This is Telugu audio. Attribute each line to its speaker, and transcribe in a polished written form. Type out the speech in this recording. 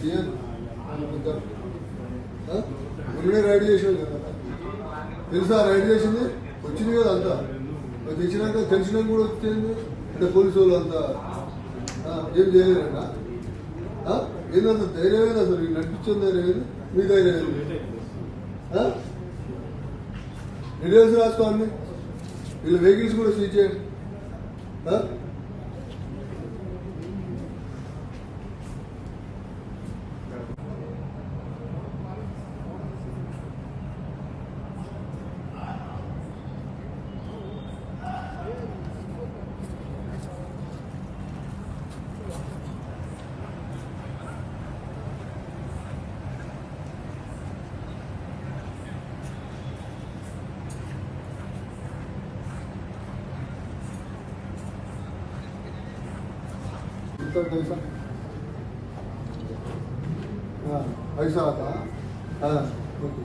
Speaker 1: చేయను మొన్ననే రైడ్ చేసాను కదా తెలుసా రైడ్ చేసింది వచ్చింది కదా అంతా తెచ్చినాక తెలిసినాక కూడా వచ్చింది అంటే పోలీసు వాళ్ళు అంతా ఏం చేయలేరంట ఏంటంత ధైర్యం ఏది అసలు నడిపించిన ధైర్యం ఏది మీ ధైర్యం ఏది డీటెయిల్స్ రాసుకోండి వీళ్ళ వెహికల్స్ కూడా సీజ్ చేయండి पैसा आता ओके